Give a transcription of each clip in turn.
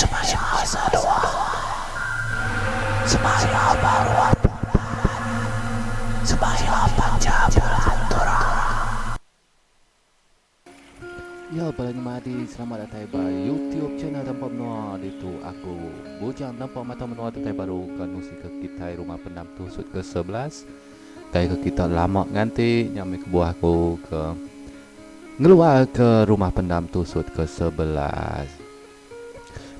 Semaya sadwa, semaya baru semaya panca bulan turang. Ya, balanya madi selamat datang di YouTube channel tanpa menua itu aku bujang tanpa mata menua datang baru ke nusi ke kita rumah pendam tusut ke 11 dari ke kita lama nganti nyampe ke buah aku ke ngeluar ke rumah pendam tusut ke 11.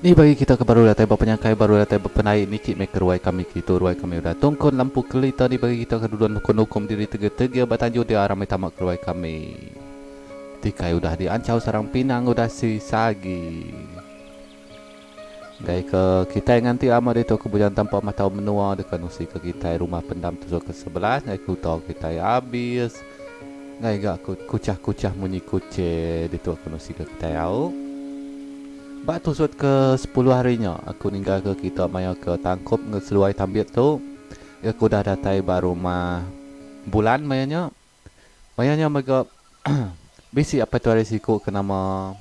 Ni bagi kita ke baru datang penyangkai baru datang penai ni cik make ruai kami kita ruai kami udah tongkon lampu kelita di bagi kita kedudukan hukum diri tege-tege batanju dia aramai tamak ruai kami. Tikai udah diancau sarang pinang udah si sagi. Gai ke kita yang nanti amat itu kebujan tanpa mata menua dekat nusi ke kita rumah pendam tusuk ke 11. Gai ku tahu kita habis. Gai gak kucah-kucah munyi kucing di tu ke nusi ke kita yau. Bak tusuk ke 10 harinya aku ninggal ke kita maya ke tangkup ngeseluai tambit tu. Ya aku dah datai baru mah bulan mayanya. Mayanya megap bisi apa tu risiko ke nama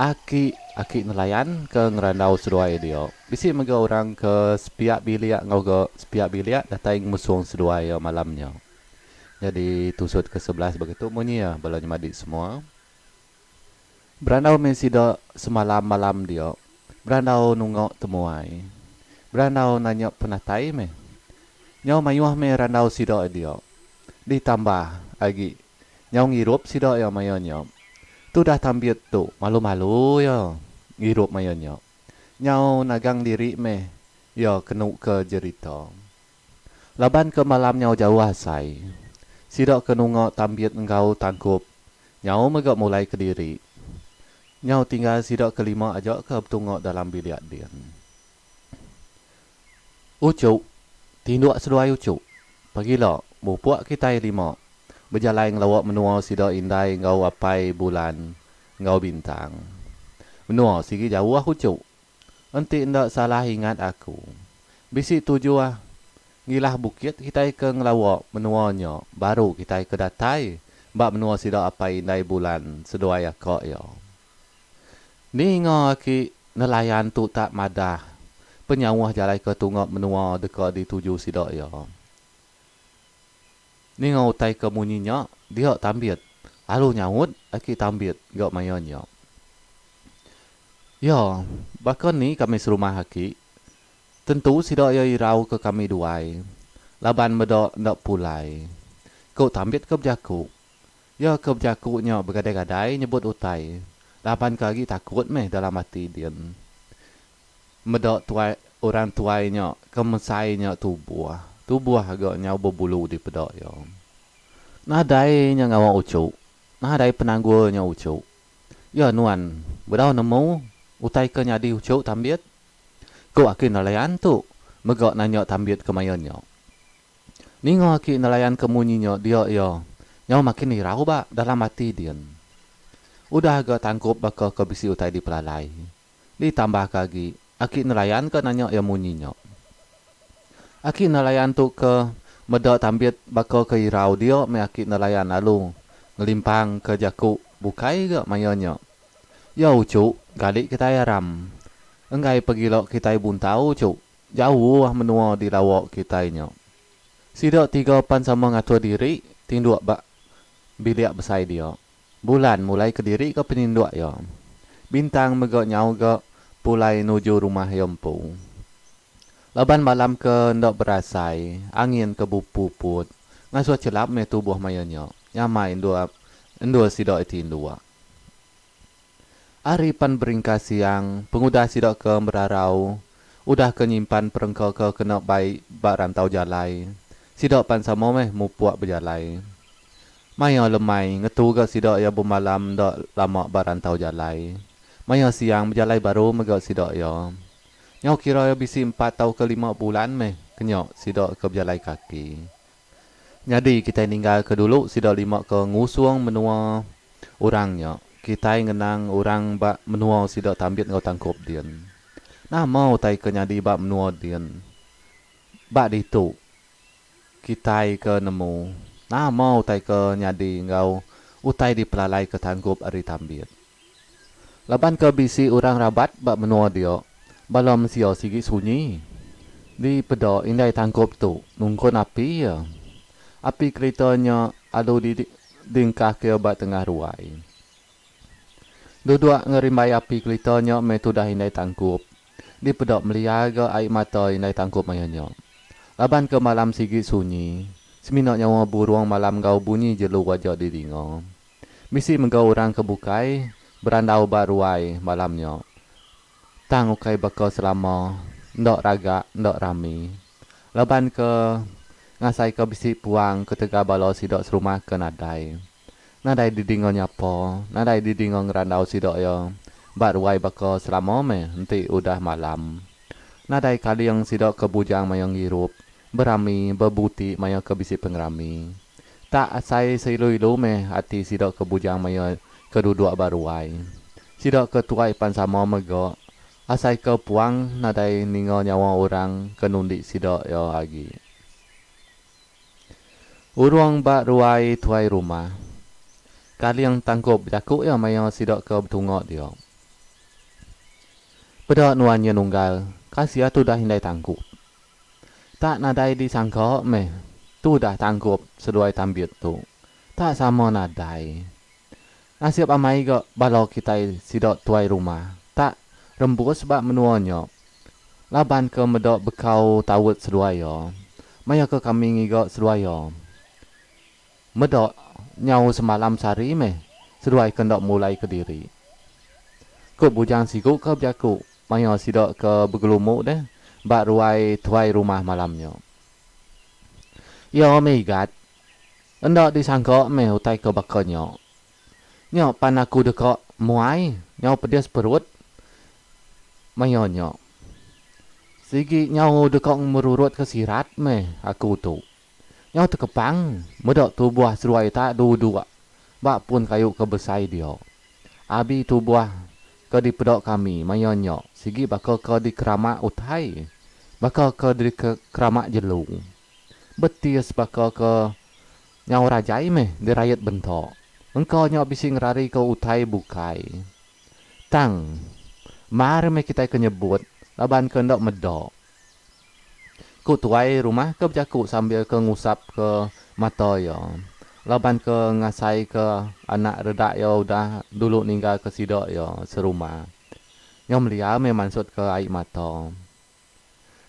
aki nelayan ke ngerandau seduai dia. Bisi mega orang ke sepiak biliak ngau ke sepiak biliak datai musuh seduai malamnya. Jadi tusut ke 11 begitu munyi ya balanya madi semua. Berandau mesi dak semalam malam dia. Berandau nungok temuai. Berandau nanya penatai me. Nyau mayuah me randau sidak dia. Ditambah lagi nyau ngirup sidak ya mayanya. Tu dah tambit tu malu-malu ya ngirup mayanya. Nyau nagang diri meh ya kenu ke jerita. Laban ke malam nyau jauh asai. Sidak kenungo tambit engkau tangkup. Nyau megak mulai ke diri. Nyau tinggal sidak kelima aja ke betungok dalam bilik dia. Ucuk tinduk seduai ucuk. Pagilah mupuak kita lima. Berjalan lawak menua sida indai ngau apai bulan ngau bintang. Menua sigi jauh aku cuk. Enti ndak salah ingat aku. Bisi tuju ngilah bukit kita ke ngelawak menuanya. Baru kita ke datai. Mbak menua sida apai indai bulan seduai akak ya. Ni ngau aki nelayan tu tak madah. Penyawah jalai ke tungak menua dekat di tuju sida ya. Ni ngau tai ke munyinya, dia tambit. Lalu nyaut, aki tambit, gak mayanya. Ya, bahkan ni kami serumah aki. Tentu sidak ya irau ke kami duai. Laban medok ndak pulai. Kau tambit ke berjaku. Ya ke berjakunya bergadai-gadai nyebut utai. Laban kagi takut meh dalam hati dia. Medok tuai, orang tuainya, kemesainya tubuh. Tubuh agaknya berbulu di pedok ya. Nadai nya ngawang ucuk. Nadai penanggulnya ucuk. Ya nuan, berau nemu utai ke nyadi ucuk tambit. Kau akin nelayan tu. Megak nanya tambit ke mayanya. Ningo akin nelayan kemunyinya dia ya. Nyau makin irau ba dalam hati dia. Udah agak tangkup bakal ke bisi utai di pelalai. Ditambah kagi. Akin nelayan ke nanya ya munyinya. Akin nelayan tu ke medak tambit bakal ke irau dia me akik nelayan lalu ngelimpang ke jaku bukai ke mayanya. Ya ucuk, galik kita yaram. Enggai pergi lok kita buntau ucuk. Jauh menua di lawak kitanya. Sidak 3 pan sama ngatur diri, tinduk bak bilik besai dia. Bulan mulai ke diri ke peninduk ya. Bintang megak nyau ke pulai nuju rumah yempu. Laban malam ke ndak berasai, angin ke bupuput. Ngasuh celap me tubuh mayanya. Nyamai endua sidak iti endua. Aripan beringkas siang, pengudah sidak ke merarau. Udah ke nyimpan perengkau ke kena baik bak rantau jalai. Sidak pan sama meh mupuak berjalai. Maya lemai, ngetu ke sidak ya bermalam ndak lama bak rantau jalai. Maya siang berjalai baru megak sidak ya. Nyau kira ya bisi 4 atau ke 5 bulan meh kenyok sidak ke berjalai kaki. Jadi kita tinggal ke dulu sidak 5 ke ngusuang menua orangnya. Kita ngenang orang bak menua sidak tambit ngau tangkup dia. Nah mau tai ke nyadi bak menua dia. Bak ditu. Kita ke nemu. Nah mau tai ke nyadi ngau utai di pelalai ke tangkup ari tambit. Laban ke bisi orang rabat bak menua dia. Balom sio sigi sunyi. Di pedok indai tangkop tu nungkon api ya. Api keritanya adu di dingkah ke bak tengah ruai. Duduk ngerimbai api keritanya metu dah indai tangkop. Di pedok meliaga air mata indai tangkop mayanya. Laban ke malam sigi sunyi. Seminok nyawa burung malam gau bunyi jelu wajak di dingo. Misi menggau orang kebukai berandau baruai malamnya. Tang ukai bakal selama ndok raga ndok rami. Laban ke ngasai ke bisi puang ketega balo sidok serumah ke nadai. Nadai di dingo nyapo, nadai di dingo ngerandau sidok yo. Baruai bakal selama me nanti udah malam. Nadai kali yang sidok ke bujang mayang hirup. Berami bebuti mayang ke bisi pengrami. Tak asai seilu-ilu me hati sidok ke bujang mayang keduduk baruai. Sidok ke tuai pan sama mego. Asai ke puang nadai ningo nyawa orang kenundik sidok yo lagi. Urung bak ruai tuai rumah. Kali yang tangkup jakuk ya mayang sidok ke betungok dia. Pedok nuannya nunggal. Kasih tu dah hindai tangkup. Tak nadai disangka meh. Tu dah tangkup seduai tambit tu. Tak sama nadai. Nasib amai ke balau kita sidok tuai rumah. Tak rembus bak menuanya. Laban ke medok bekau tawut seduaya. Maya ke kami ngigok seduaya. Medok nyau semalam sari meh. Seduai kendok mulai ke diri. Kuk bujang sikuk ke berjakuk. Maya sidok ke bergelumuk deh. Bak ruai tuai rumah malamnya. Ya megat. Endok disangka meh utai ke bakalnya. Nyok pan aku dekok muai. Nyau pedas perut. Maya nyok. Sigi nyau dekok merurut ke sirat meh aku tu. Nyau terkepang. Medok tu buah seruai tak dua-dua. Bak pun kayu ke besai dia. Abi tu buah ke di pedok kami. Maya nyok. Sigi bakal ke di keramak utai. Bakal ke di keramak jelu. Betis bakal ke nyau rajai meh di rayat bentok. Engkau nyok bising rari ke utai bukai. Tang. Mari me kita kenyebut. Laban ke ndok medok. Ku tuai rumah ke berjakuk sambil ke ngusap ke mata ya. Laban ke ngasai ke anak redak ya udah dulu ninggal ke sidok ya serumah. Nyom melia me mansut ke air mata.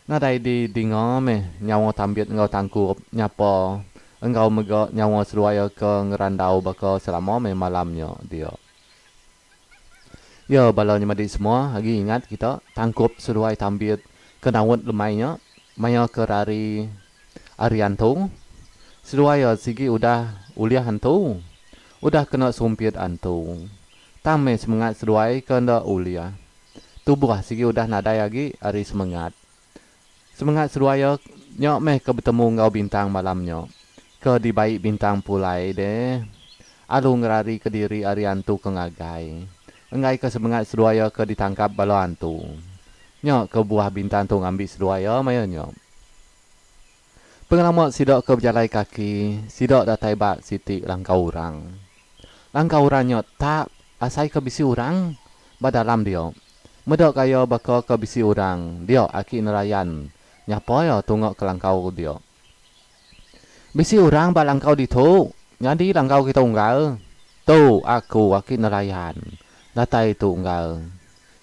Nadai di dingo me nyawa tambit engkau tangkup nyapa. Engkau megak nyawa seruaya ke ngerandau bakal selama me malamnya dia. Ya balanya madi semua lagi ingat kita tangkup seruai tambit ke nawut lemainya. Maya ke rari Arianto. Seruaya sigi udah uliah hantu. Udah kena sumpit antu. Tame semangat seruai ke ndak uliah. Tubuh sigi udah nadai lagi hari semangat. Semangat seruaya nyok meh ke bertemu ngau bintang malamnya. Ke di baik bintang pulai deh. Alu ngerari ke diri Arianto ke ngagai. Engai ke semangat seruaya ke ditangkap balo antu. Nyok ke buah bintang tu ngambil seruaya maya nyok. Pengalaman sidok ke berjalai kaki. Sidok datai bak siti langkau orang. Langkau orang nyok tak asai ke bisi orang. Badalam dia. Medok kaya bakal ke bisi orang. Dia aki nerayan. Nyapa ya tungok ke langkau dia. Bisi orang bak langkau ditu. Jadi langkau kita unggal. Tu aku aki nerayan. Datai tu unggal.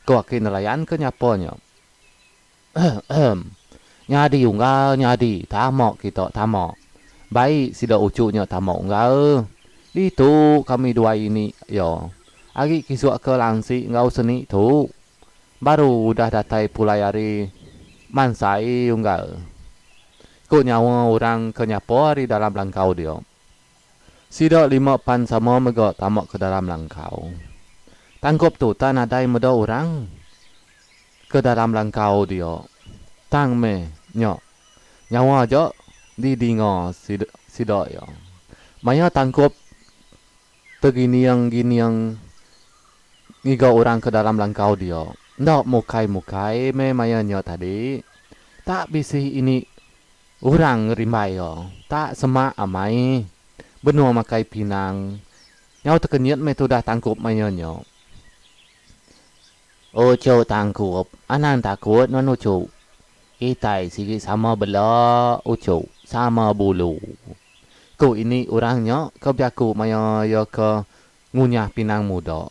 Kau aki nelayan ke nyapanya? Nyadi unggal, nyadi. Tamak kita, tamak. Baik, sida ucuknya tamak unggal. Itu kami dua ini, yo. Agi kisuk ke langsi ngau seni tu. Baru udah datai pulai hari mansai unggal. Kau nyawa orang ke nyapo hari dalam langkau dia. Sida lima pan sama megak tamak ke dalam langkau. Tangkap tu tak nadai muda orang ke dalam langkau dia. Tang me nyok. Nyawa aja di dingo sidak ya. Maya tangkap tegini yang ngiga orang ke dalam langkau dia. Ndak mukai me maya nyok tadi. Tak bisi ini orang rimbai ya. Tak semak amai. Benua makai pinang. Nyau terkenyit me tu dah tangkap maya nyok. Ucu tangkup, anan takut non ucu. Kita sigi sama bela ucu, sama bulu. Ku ini orangnya kebiaku maya ya ke ngunyah pinang muda.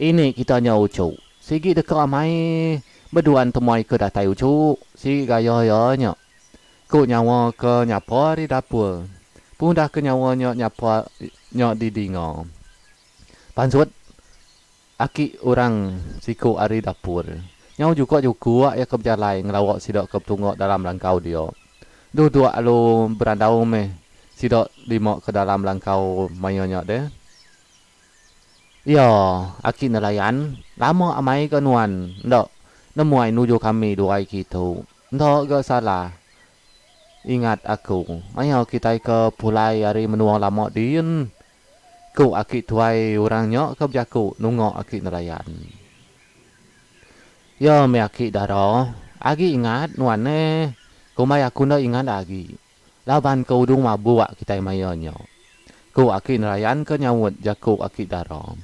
Ini kitanya ucu. Sigi dekat amai berduan temui ke datai ucu. Sigi gaya-gayanya. Ku nyawa ke nyapa di dapur. Pun dah ke nyawanya nyapa nyak di dingo. Pansut aki orang siku ari dapur. Nyau juga ya ke berjalai ngelawak sidak ke tunggu dalam langkau dia. Dua alu berandau meh sidak limok ke dalam langkau mayonyak deh. Ya, aki nelayan lama amai ke nuan. Ndak nemuai nuju kami duai gitu. Ndak ke salah. Ingat aku, ayo kita ke pulai hari menua lama din. Ku aki tuai orangnya ke berjaku nungok aki nelayan. Ya me aki daro, agi ingat nuan ne. Ku mai aku ndak ingat lagi. Laban ke udung mabuak kita mayonyo. Ku aki nelayan ke nyawut jaku aki daro.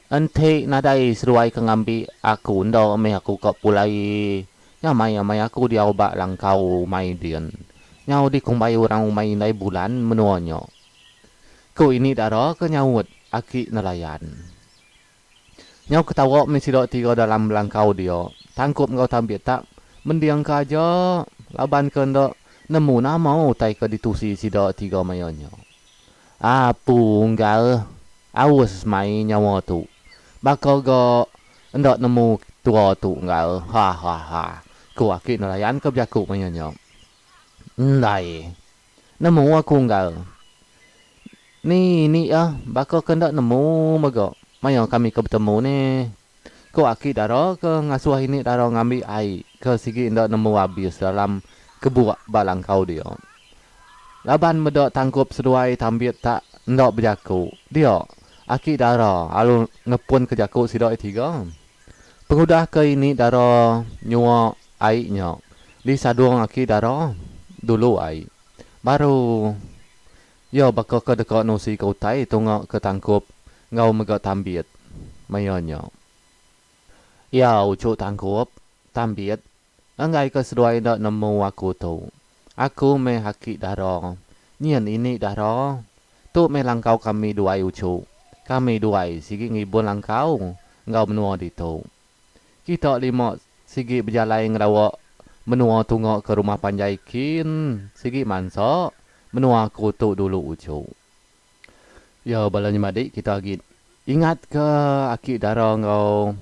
Ente nadai seruai ke ngambi aku ndak me aku ke pulai. Ya mai aku dia obak langkau mai dian. Nyau di kumbai orang mai nai bulan menuanya. Ku ini daro ke nyawut aki nelayan. Nyau ketawa mesidok tiga dalam langkau dia. Tangkup engkau tampil tak mendiang ke aja. Laban ke ndak nemu nama utai ke ditusi sidok tiga mayonyo. Apu enggak awas mai nyawa tu. Bakal go ndak nemu tua tu enggak. Ku aki nelayan ke biaku mayonyo. Ndai. Nemu aku enggak. Ni bakal ke ndak nemu mago. Mayo kami ke bertemu ni. Ku aki daro ke ngasuh ini daro ngambil air. Ke sigi ndak nemu habis dalam kebuak balang kau dia. Laban medok tangkup seruai tambit tak ndak berjaku. Dia aki daro alu ngepun ke jaku sidok tiga. Pengudah ke ini daro nyua airnya. Di sadung aki daro dulu air. Baru yo bakal ke dekat nusi ke utai tunggu ke tangkup ngau megak tambit mayonyo. Ya ucu tangkup tambit. Engai ke seruai ndak nemu aku tu. Aku me haki daro. Nyen ini daro. Tu me langkau kami duai ucu. Kami duai sigi ngibun langkau. Ngau menua di tu. Kita lima sigi berjalan ngerawak menua tunggu ke rumah panjai kin. Sigi manso menua kutu dulu ucu. Ya balanya madik kita lagi ingat ke aki daro ngau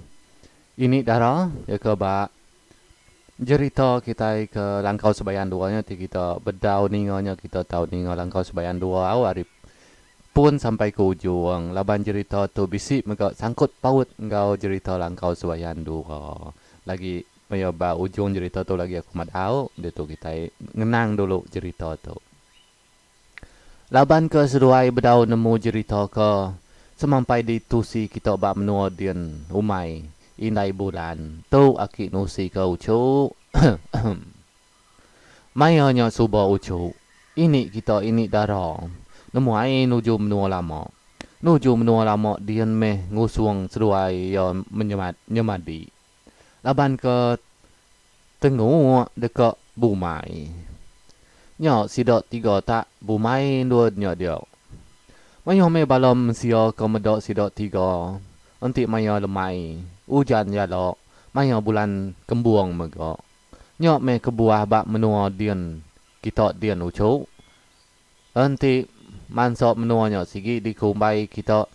ini daro ya ke ba cerita kita ke langkau sebayan duanya ti kita bedau ningonya kita tahu ningo langkau sebayan dua hari pun sampai ke ujung laban cerita tu bisi mega sangkut paut ngau cerita langkau sebayan dua lagi mencoba ujung cerita tu lagi aku madau dia tu kita ngenang dulu cerita tu. Laban ke seruai bedau nemu cerita ke semampai di tusi kita bak menua dian umai indai bulan tu aki nusi ke ucu. Mayanya suba ucu. Ini kita ini daro. Nemu ai nuju menua lama. Nuju menua lama dian meh ngusung seruai ya nyemadi. Laban ke tengok dekat bumai. Nyo sidok tiga tak bumai dua nyo dia. Mayo me balam sia ke medok sidok tiga. Nanti mayo lemai. Hujan ya lo. Mayo bulan kembuang mega. Nyo me kebuah bak menua dian. Kita dian ucu. Nanti mansok menua nyo sigi dikumbai kita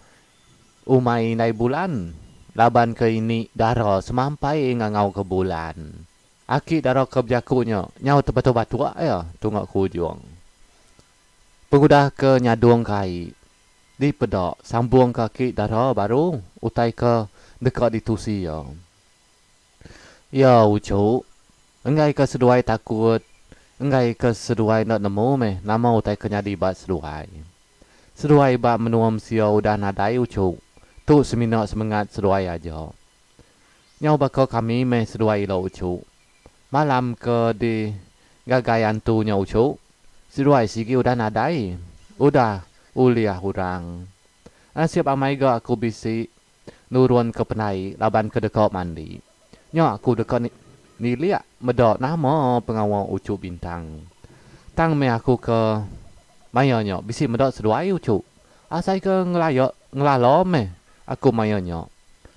umai nai bulan. Laban ke ini daro semampai ngangau ke bulan. Aki daro ke berjakunya. Nyau tepat-tepat ya. Tunggu ku juang. Pengudah ke nyadung kai. Di pedok. Sambung ke aki daro baru. Utai ke dekat di tusi ya. Ya ucu. Engai ke seduai takut. Engai ke seduai nak nemu meh. Nama utai ke nyadi bat seduai. Seduai bat menuam sia udah nadai ucu. Tu seminak semangat seduai aja. Nyau bakal kami meh seduai lo ucu. Malam ke di gagayan tu nya ucu. Seduai sigi udah nadai. Udah uliah orang. Siap amai ga aku bisi nurun ke penai laban ke dekat mandi. Nya aku dekat ni liak medok nama pengawal ucu bintang. Tang me aku ke mayanya bisi medok seduai ucu. Asai ke ngelalo me aku mayanya.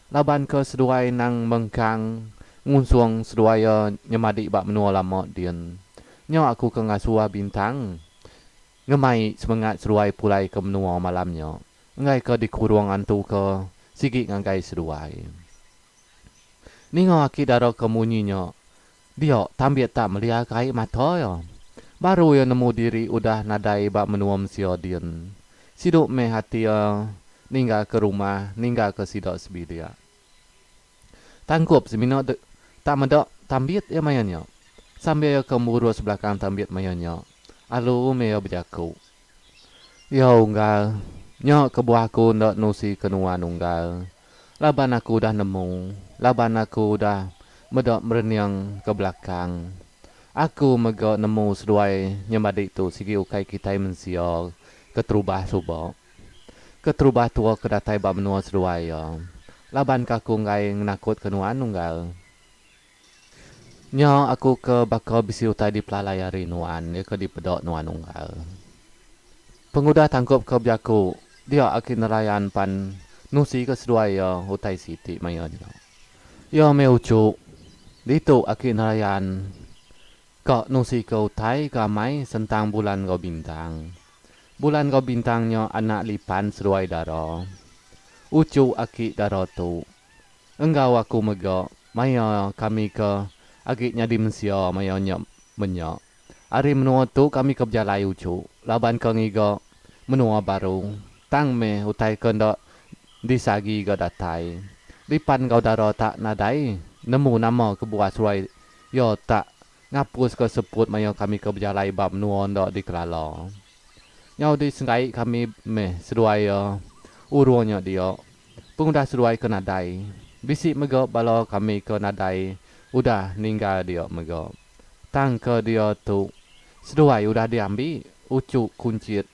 Laban ke seduai nang mengkang ngunsung seduai nyemadi bak menua lama dian. Nya aku ke ngasua bintang. Ngemai semangat seduai pulai ke menua malamnya. Ngai ke di kuruangan tu ke sigi ngai seduai. Ningo aki daro ke munyinya. Dia tambiat tak melihat kai mata ya. Baru ya nemu diri udah nadai bak menuam siodian. Siduk me hati ya ninggal ke rumah, ninggal ke sidok sebilia. Tangkup semino tak medok tambiat ya mayanya. Sambil ya ke murus belakang tambiat mayanya. Alu me ya berjaku. Ya unggal. Nyok ke buahku ndak nusi kenua nunggal. Laban aku udah nemu. Laban aku udah medok merenyang ke belakang. Aku megak nemu seduai nyemadik tu sigi ukai kitai mensio keterubah subo. Keterubah tua kedatai bak menua seduai ya. Laban kaku ngai ngenakut kenua nunggal. Nya aku ke bakal bisi utai di pelalaiari nuan. Dia ke di pedok nuan nunggal. Pengudah tangkup ke biaku. Dia akin nerayan pan nusi ke seduai ya utai siti mayanya. Ya me ucu. Dito akin nerayan. Kak nusi ke utai kamai sentang bulan kau bintang. Bulan kau bintangnya anak lipan seduai daro. Ucu aki daro tu. Enggau aku megak. Maya kami ke agiknya di Mesir maya nyok menyak. Hari menua tu kami ke berjalai ucu. Laban ke ngiga menua baru. Tang me utai ke ndak disagi ke datai. Lipan kau daro tak nadai. Nemu nama kebuah seduai. Yo tak ngapus ke seput maya kami ke berjalai bab menua ndak di kelala. Nyau di sengai kami me seduai urunya dia. Pengudah seduai ke nadai. Bisik megak bala kami ke nadai. Udah ninggal dia megak. Tang ke dia tu. Seduai udah diambil. Ucuk kuncit.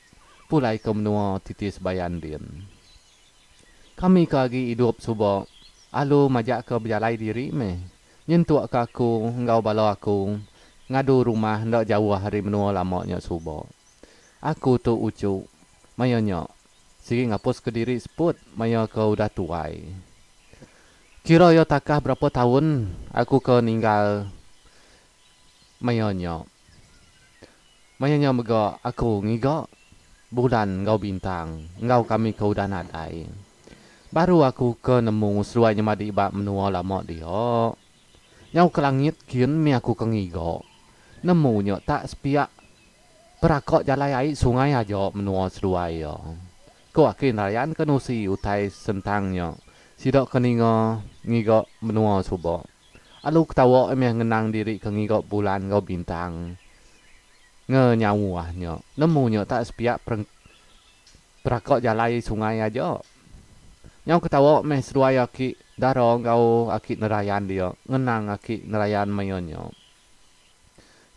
Pulai ke menua titis bayan din. Kami ke lagi hidup subuh. Alu majak ke berjalai diri me. Nyentuk ke aku. Engkau bala aku. Ngadu rumah ndak jauh hari menua lamanya subuh. Aku tu ucuk. Mayanya. Sigi ngapus ke diri seput. Maya ke udah tuai. Kira ya takah berapa tahun aku ke ninggal mayanya. Mayanya megak aku ngigak bulan ngau bintang. Ngau kami ke udah nadai. Baru aku ke nemu seruai nyemadi bak menua lama dia. Nyau ke langit kian mi aku ke ngigak. Nemunya tak sepiak perakok jalai air sungai aja menua seruai ya. Ko akin rayan ke nusi utai sentangnya. Sidok ke ngigak menua subuh. Alu ketawa emeh ngenang diri ke ngigak bulan ngau bintang. Nyawahnya. Nemunya tak sepiak perakok jalai sungai aja. Nyau ketawa meh seruai aki daro ngau aki nerayan dia. Ngenang aki nerayan mayonnya.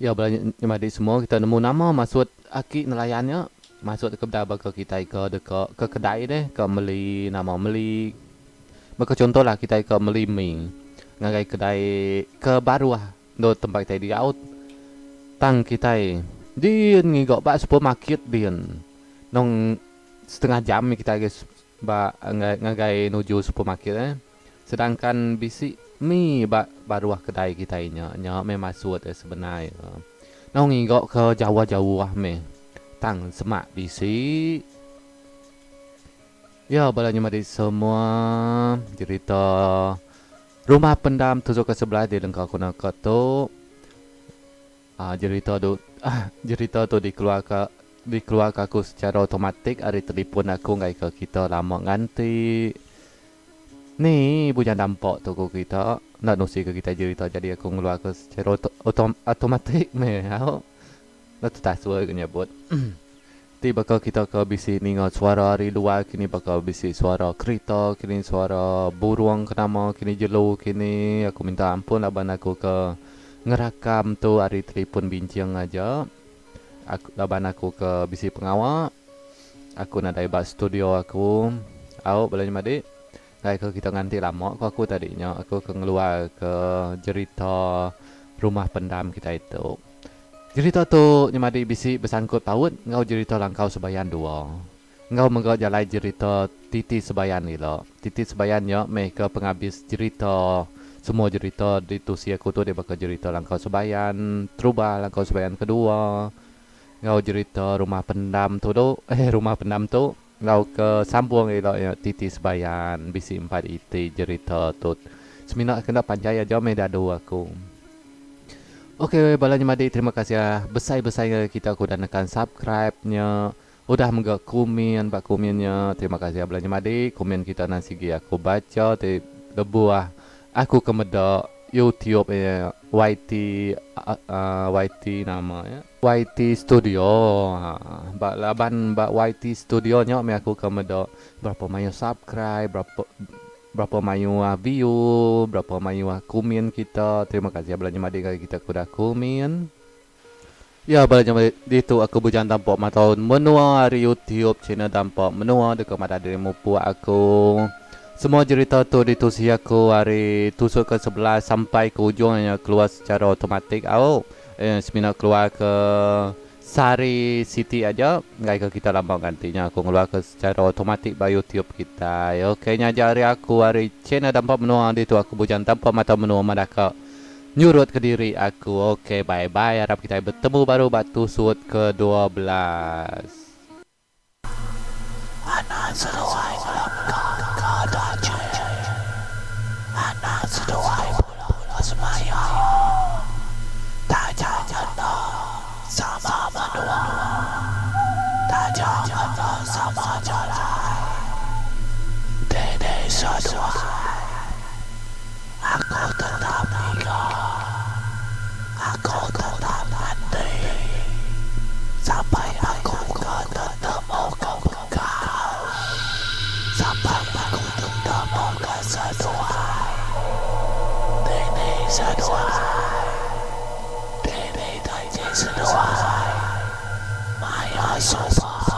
Ya belanja nyemadi semua kita nemu nama maksud aki nelayannya. Maksud ke bedaba ke kita ke kedai deh. Ke meli nama meli. Maka contoh lah kita ke meli mie. Ngagai kedai ke baru lah. Do tempat kita di out. Tang kita dia ngigok bak supermarket dia. Nong setengah jam kita guys. Ba ngagai nuju supermarket sedangkan bisi mi baruah kedai kita nya me masuk sebenarnya nong ngigok ke Jawa me tang semak bisi ya balanya mari semua cerita rumah pendam tusuk ke sebelah di lengkau kuna ketu cerita tu dikeluarkan aku secara otomatik hari telefon aku ngai ke kita lama nganti ni punya dampak tu kita nak nusi ke kita cerita jadi aku ngeluar ke secara otomatik me hao nak tak suai ke nyebut tiba ke kita ke bisi ni ngau suara dari luar kini bakal bisi suara kereta kini suara burung kenama kini jelu kini aku minta ampun laban aku ke ngerakam tu hari telefon bincang aja. Laban aku ke bisi pengawal. Aku nak daibat studio aku. Au balanya madi. Ngai ke kita nganti lama ko aku tadinya aku keluar ke cerita rumah pendam kita itu. Cerita tu nyamadi bisi bersangkut paut ngau cerita langkau sebayan dua. Ngau mengau jalai cerita titi sebayan ni lo. Titi sebayan nya meh ke penghabis cerita semua cerita di tu si aku tu dia bakal cerita langkau sebayan, truba langkau sebayan kedua. Ngau cerita rumah pendam tu rumah pendam tu ngau ke sambung elok ya titi sebayan bisi 4 iti cerita tu. Semina kena panjaya jauh meh dadu aku. Okey, balanya madi terima kasih ya. Besar-besar kita aku dan akan subscribe-nya. Udah menggak komen, bak komennya. Terima kasih ya balanya madi. Komen kita nasi aku baca di lebuah. Aku kemedak YouTube YT YT nama ya. YT Studio. Bak laban bak YT Studio nya me aku kemedak berapa banyak subscribe, berapa mayu view, berapa mayu komen kita. Terima kasih belanja madi kali kita kuda komen. Ya belanja madi itu aku bujan tampak matahun menua hari YouTube channel tampak menua dekat mata dirimu puak aku. Semua cerita tu ditusi aku hari tusuk ke 11 sampai ke ujungnya keluar secara otomatik. Semina keluar ke Sari City aja, nggak ke kita lambang gantinya aku ngeluar ke secara otomatik by YouTube kita. Oke, nyajari aku hari channel dampak menua itu aku bujan tanpa mata menua madaka nyurut ke diri aku. Oke, bye bye. Harap kita bertemu baru batu sud ke-12. Anak seruai kada je. Anak seruai pula semayang. Tak jangan sama menua. Tak jangan sama jalan. Dede seruai. Aku tetap nikah. Aku tetap nanti. Sampai aku ketemu kau. Sampai aku ketemu kau seruai. Dede seruai. Dede seruai. Maya seruai.